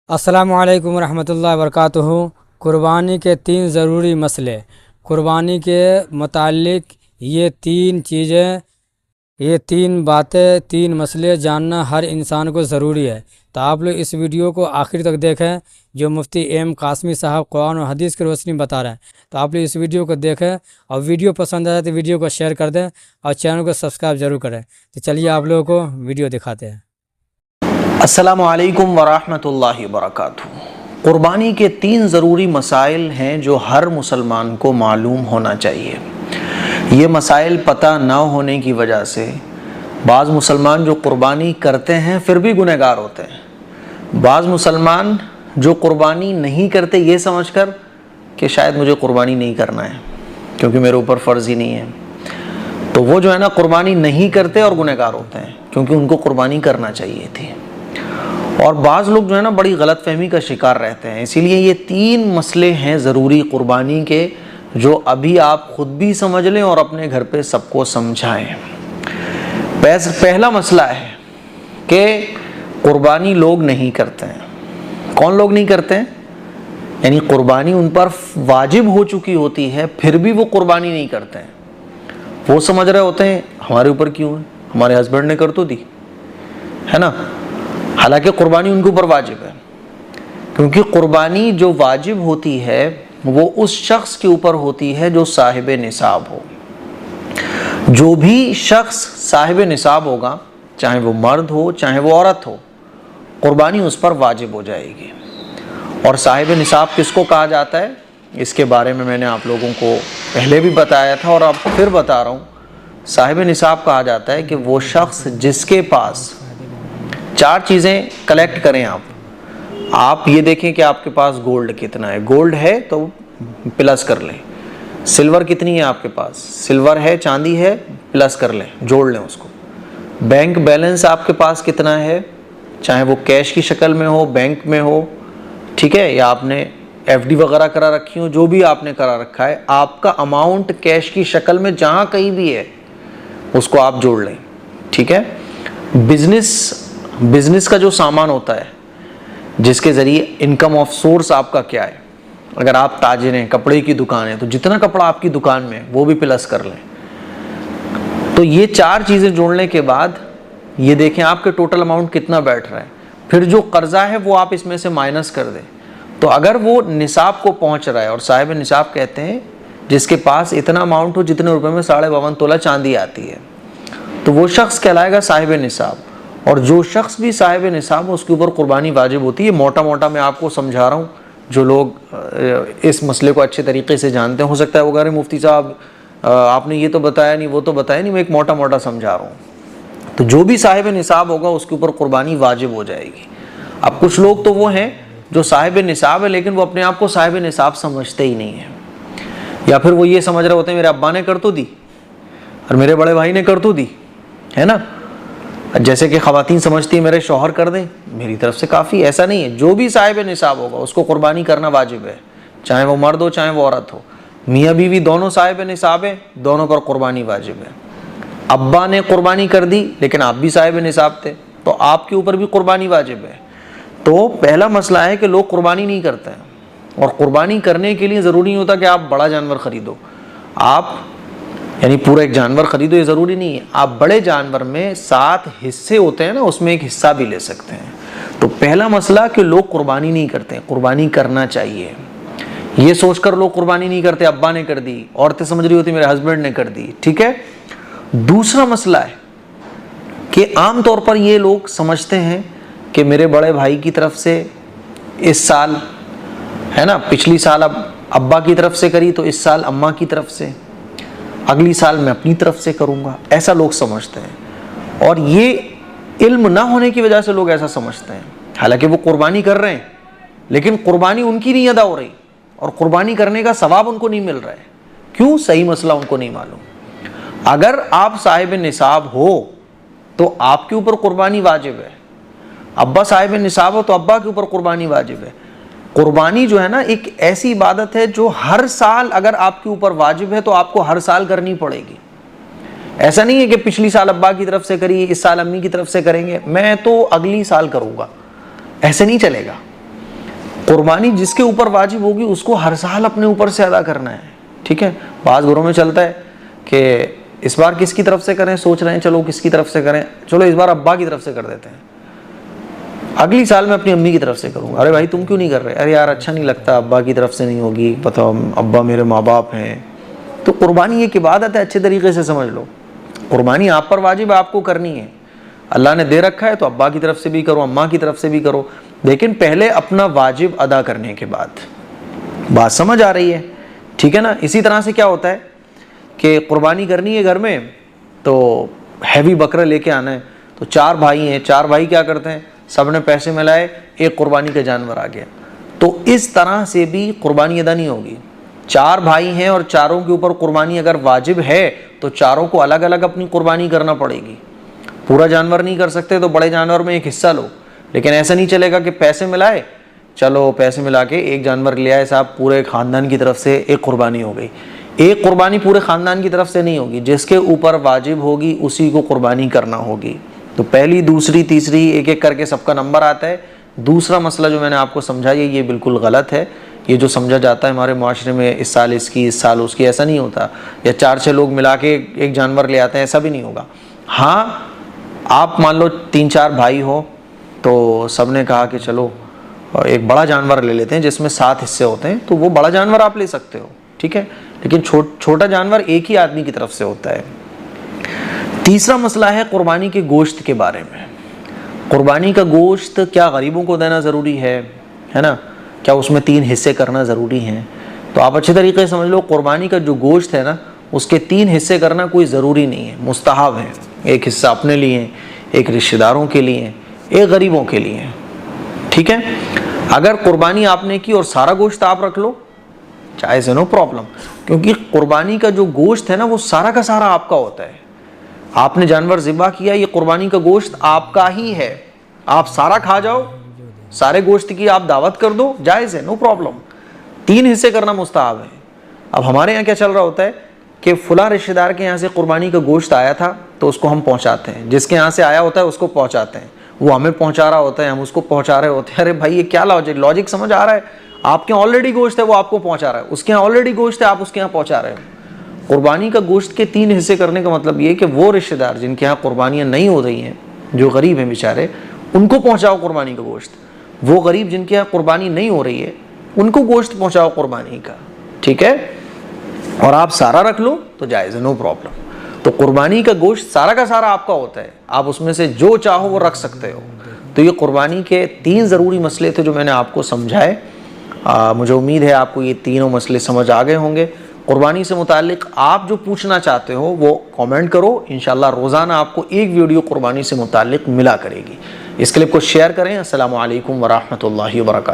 السلام علیکم ورحمۃ اللہ وبرکاتہ۔ قربانی کے 3 ضروری مسئلے۔ قربانی کے متعلق یہ 3 چیزیں، یہ 3 باتیں، 3 مسئلے جاننا ہر انسان کو ضروری ہے۔ تو آپ لوگ اس ویڈیو کو آخر تک دیکھیں، جو مفتی ایم قاسمی صاحب قرآن و حدیث کی روشنی بتا رہے ہیں۔ تو آپ لوگ اس ویڈیو کو دیکھیں، اور ویڈیو پسند آئے تو ویڈیو کو شیئر کر دیں اور چینل کو سبسکرائب ضرور کریں۔ تو چلیے آپ لوگوں کو ویڈیو دکھاتے ہیں۔ السلام علیکم ورحمۃ اللہ وبرکاتہ۔ قربانی کے 3 ضروری مسائل ہیں جو ہر مسلمان کو معلوم ہونا چاہیے۔ یہ مسائل پتہ نہ ہونے کی وجہ سے بعض مسلمان جو قربانی کرتے ہیں پھر بھی گنہگار ہوتے ہیں۔ بعض مسلمان جو قربانی نہیں کرتے یہ سمجھ کر کہ شاید مجھے قربانی نہیں کرنا ہے کیونکہ میرے اوپر فرض ہی نہیں ہے، تو وہ جو ہے نا قربانی نہیں کرتے اور گنہگار ہوتے ہیں کیونکہ ان کو قربانی کرنا چاہیے تھی۔ اور بعض لوگ جو ہے نا بڑی غلط فہمی کا شکار رہتے ہیں۔ اسی لیے یہ 3 مسئلے ہیں ضروری قربانی کے، جو ابھی آپ خود بھی سمجھ لیں اور اپنے گھر پہ سب کو سمجھائیں۔ پہلا مسئلہ ہے کہ قربانی لوگ نہیں کرتے ہیں۔ کون لوگ نہیں کرتے ہیں؟ یعنی قربانی ان پر واجب ہو چکی ہوتی ہے پھر بھی وہ قربانی نہیں کرتے ہیں۔ وہ سمجھ رہے ہوتے ہیں ہمارے اوپر کیوں ہے، ہمارے ہسبینڈ نے کر تو دی ہے نا، حالانکہ قربانی ان کے اوپر واجب ہے۔ کیونکہ قربانی جو واجب ہوتی ہے وہ اس شخص کے اوپر ہوتی ہے جو صاحب نصاب ہو۔ جو بھی شخص صاحب نصاب ہوگا، چاہے وہ مرد ہو چاہے وہ عورت ہو، قربانی اس پر واجب ہو جائے گی۔ اور صاحب نصاب کس کو کہا جاتا ہے، اس کے بارے میں نے آپ لوگوں کو پہلے بھی بتایا تھا اور آپ کو پھر بتا رہا ہوں۔ صاحب نصاب کہا جاتا ہے کہ وہ شخص جس کے پاس 4 چیزیں کلیکٹ کریں۔ آپ یہ دیکھیں کہ آپ کے پاس گولڈ کتنا ہے، گولڈ ہے تو پلس کر لیں۔ سلور کتنی ہے آپ کے پاس، سلور ہے چاندی ہے پلس کر لیں، جوڑ لیں اس کو۔ بینک بیلنس آپ کے پاس کتنا ہے، چاہے وہ کیش کی شکل میں ہو، بینک میں ہو، ٹھیک ہے، یا آپ نے ایف ڈی وغیرہ کرا رکھی ہو، جو بھی آپ نے کرا رکھا ہے، آپ کا اماؤنٹ کیش کی شکل میں جہاں کہیں بھی ہے اس کو آپ جوڑ لیں، ٹھیک ہے۔ بزنس کا جو سامان ہوتا ہے جس کے ذریعے انکم آف سورس آپ کا کیا ہے، اگر آپ تاجر ہیں، کپڑے کی دکان ہے تو جتنا کپڑا آپ کی دکان میں وہ بھی پلس کر لیں۔ تو یہ 4 چیزیں جوڑنے کے بعد یہ دیکھیں آپ کے ٹوٹل اماؤنٹ کتنا بیٹھ رہا ہے، پھر جو قرضہ ہے وہ آپ اس میں سے مائنس کر دیں۔ تو اگر وہ نصاب کو پہنچ رہا ہے، اور صاحب نصاب کہتے ہیں جس کے پاس اتنا اماؤنٹ ہو جتنے روپے میں 52.5 تولہ چاندی آتی ہے، تو وہ شخص کہلائے گا صاحب نصاب۔ اور جو شخص بھی صاحب نصاب اس کے اوپر قربانی واجب ہوتی ہے۔ موٹا موٹا میں آپ کو سمجھا رہا ہوں، جو لوگ اس مسئلے کو اچھے طریقے سے جانتے ہیں، ہو سکتا ہے وہ کہہ رہے ہیں مفتی صاحب آپ نے یہ تو بتایا نہیں وہ تو بتایا نہیں، میں ایک موٹا موٹا سمجھا رہا ہوں۔ تو جو بھی صاحب نصاب ہوگا اس کے اوپر قربانی واجب ہو جائے گی۔ اب کچھ لوگ تو وہ ہیں جو صاحب نصاب ہے لیکن وہ اپنے آپ کو صاحب نصاب سمجھتے ہی نہیں ہیں، یا پھر وہ یہ سمجھ رہے ہوتے ہیں میرے ابا نے کر تو دی اور میرے بڑے بھائی نے کر تو دی ہے نا، جیسے کہ خواتین سمجھتی ہیں میرے شوہر کر دیں میری طرف سے کافی۔ ایسا نہیں ہے، جو بھی صاحب نصاب ہوگا اس کو قربانی کرنا واجب ہے، چاہے وہ مرد ہو چاہے وہ عورت ہو۔ میاں بیوی دونوں صاحب نصاب ہیں، دونوں پر قربانی واجب ہے۔ ابا نے قربانی کر دی لیکن آپ بھی صاحب نصاب تھے تو آپ کے اوپر بھی قربانی واجب ہے۔ تو پہلا مسئلہ ہے کہ لوگ قربانی نہیں کرتے ہیں، اور قربانی کرنے کے لیے ضروری نہیں ہوتا کہ آپ بڑا جانور خریدو، آپ یعنی پورا ایک جانور خریدو، یہ ضروری نہیں ہے۔ آپ بڑے جانور میں 7 حصے ہوتے ہیں نا، اس میں ایک حصہ بھی لے سکتے ہیں۔ تو پہلا مسئلہ کہ لوگ قربانی نہیں کرتے، قربانی کرنا چاہیے۔ یہ سوچ کر لوگ قربانی نہیں کرتے ابا نے کر دی، عورتیں سمجھ رہی ہوتی میرے ہسبینڈ نے کر دی، ٹھیک ہے۔ دوسرا مسئلہ ہے کہ عام طور پر یہ لوگ سمجھتے ہیں کہ میرے بڑے بھائی کی طرف سے اس سال ہے نا، پچھلی سال اب ابا کی طرف سے کری تو اس سال اماں کی طرف سے، اگلی سال میں اپنی طرف سے کروں گا، ایسا لوگ سمجھتے ہیں۔ اور یہ علم نہ ہونے کی وجہ سے لوگ ایسا سمجھتے ہیں، حالانکہ وہ قربانی کر رہے ہیں لیکن قربانی ان کی نہیں ادا ہو رہی اور قربانی کرنے کا ثواب ان کو نہیں مل رہا ہے۔ کیوں؟ صحیح مسئلہ ان کو نہیں معلوم۔ اگر آپ صاحب نصاب ہو تو آپ کے اوپر قربانی واجب ہے، ابا صاحب نصاب ہو تو ابا کے اوپر قربانی واجب ہے۔ قربانی جو ہے نا ایک ایسی عبادت ہے جو ہر سال اگر آپ کے اوپر واجب ہے تو آپ کو ہر سال کرنی پڑے گی۔ ایسا نہیں ہے کہ پچھلی سال ابا کی طرف سے کری، اس سال امی کی طرف سے کریں گے، میں تو اگلی سال کروں گا، ایسے نہیں چلے گا۔ قربانی جس کے اوپر واجب ہوگی اس کو ہر سال اپنے اوپر سے ادا کرنا ہے. ٹھیک ہے, بعض گھروں میں چلتا ہے کہ اس بار کس کی طرف سے کریں, سوچ رہے ہیں چلو کس کی طرف سے کریں, چلو اس بار ابا کی طرف سے کر دیتے ہیں, اگلی سال میں اپنی امی کی طرف سے کروں گا. ارے بھائی تم کیوں نہیں کر رہے؟ ارے یار اچھا نہیں لگتا, ابا کی طرف سے نہیں ہوگی, بتاؤ ابا میرے ماں باپ ہیں. تو قربانی ایک عبادت ہے, اچھے طریقے سے سمجھ لو. قربانی آپ پر واجب ہے, آپ کو کرنی ہے. اللہ نے دے رکھا ہے تو ابا کی طرف سے بھی کرو, اماں کی طرف سے بھی کرو, لیکن پہلے اپنا واجب ادا کرنے کے بعد. بات سمجھ آ رہی ہے؟ ٹھیک ہے نا. اسی طرح سے کیا ہوتا ہے کہ قربانی کرنی ہے گھر میں تو ہیوی بکرا لے کے آنا ہے, تو 4 بھائی ہیں, 4 بھائی کیا کرتے ہیں, سب نے پیسے ملائے, ایک قربانی کا جانور آ گیا. تو اس طرح سے بھی قربانی ادا نہیں ہوگی. 4 بھائی ہیں اور چاروں کے اوپر قربانی اگر واجب ہے تو چاروں کو الگ الگ اپنی قربانی کرنا پڑے گی. پورا جانور نہیں کر سکتے تو بڑے جانور میں ایک حصہ لو, لیکن ایسا نہیں چلے گا کہ پیسے ملائے, چلو پیسے ملا کے ایک جانور لے آئے صاحب, پورے خاندان کی طرف سے ایک قربانی ہو گئی. ایک قربانی پورے خاندان کی طرف سے نہیں ہوگی, جس کے اوپر واجب ہوگی اسی کو قربانی کرنا ہوگی. تو پہلی, دوسری, تیسری, ایک ایک کر کے سب کا نمبر آتا ہے. دوسرا مسئلہ جو میں نے آپ کو سمجھایا یہ بالکل غلط ہے. یہ جو سمجھا جاتا ہے ہمارے معاشرے میں, اس سال اس کی, اس سال اس کی, ایسا نہیں ہوتا. یا 4-6 لوگ ملا کے ایک جانور لے آتے ہیں, ایسا بھی نہیں ہوگا. ہاں آپ مان لو 3-4 بھائی ہو تو سب نے کہا کہ چلو ایک بڑا جانور لے لیتے ہیں جس میں 7 حصے ہوتے ہیں, تو وہ بڑا جانور آپ لے سکتے ہو, ٹھیک ہے, لیکن چھوٹا جانور ایک ہی آدمی کی طرف سے ہوتا ہے. تیسرا مسئلہ ہے قربانی کے گوشت کے بارے میں. قربانی کا گوشت کیا غریبوں کو دینا ضروری ہے نا, کیا اس میں 3 حصے کرنا ضروری ہیں؟ تو آپ اچھے طریقے سے سمجھ لو, قربانی کا جو گوشت ہے نا اس کے 3 حصے کرنا کوئی ضروری نہیں ہے, مستحب ہے. ایک حصہ اپنے لیے, ایک رشتہ داروں کے لیے, ایک غریبوں کے لیے. ٹھیک ہے, اگر قربانی آپ نے کی اور سارا گوشت آپ رکھ لو جائز ہے, نو پرابلم, کیونکہ قربانی کا جو گوشت ہے نا وہ سارا کا سارا آپ کا ہوتا ہے. آپ نے جانور ذبح کیا, یہ قربانی کا گوشت آپ کا ہی ہے, آپ سارا کھا جاؤ, سارے گوشت کی آپ دعوت کر دو, جائز ہے, نو پرابلم. 3 حصے کرنا مستحب ہے. اب ہمارے یہاں کیا چل رہا ہوتا ہے کہ فلاں رشتہ دار کے یہاں سے قربانی کا گوشت آیا تھا تو اس کو ہم پہنچاتے ہیں, جس کے یہاں سے آیا ہوتا ہے اس کو پہنچاتے ہیں, وہ ہمیں پہنچا رہا ہوتا ہے, ہم اس کو پہنچا رہے ہوتے ہیں. ارے بھائی یہ کیا لاجک سمجھ آ رہا ہے؟ آپ کے یہاں آلریڈی گوشت ہے, وہ آپ کو پہنچا رہا ہے, اس کے یہاں آلریڈی گوشت ہے, آپ اس کے یہاں پہنچا رہے ہو. قربانی کا گوشت کے 3 حصے کرنے کا مطلب یہ کہ وہ رشتہ دار جن کے یہاں قربانیاں نہیں ہو رہی ہیں, جو غریب ہیں بیچارے, ان کو پہنچاؤ قربانی کا گوشت. وہ غریب جن کے یہاں قربانی نہیں ہو رہی ہے ان کو گوشت پہنچاؤ قربانی کا. ٹھیک ہے, اور آپ سارا رکھ لو تو جائز ہے, نو پرابلم. تو قربانی کا گوشت سارا کا سارا آپ کا ہوتا ہے, آپ اس میں سے جو چاہو وہ رکھ سکتے ہو. تو یہ قربانی کے 3 ضروری مسئلے تھے جو میں نے آپ کو سمجھائے. مجھے امید ہے آپ کو یہ تینوں مسئلے سمجھ آ گئے ہوں گے. قربانی سے متعلق آپ جو پوچھنا چاہتے ہو وہ کامنٹ کرو, انشاءاللہ روزانہ آپ کو ایک ویڈیو قربانی سے متعلق ملا کرے گی. اس کلپ کو شیئر کریں. السلام علیکم ورحمۃ اللہ وبرکاتہ.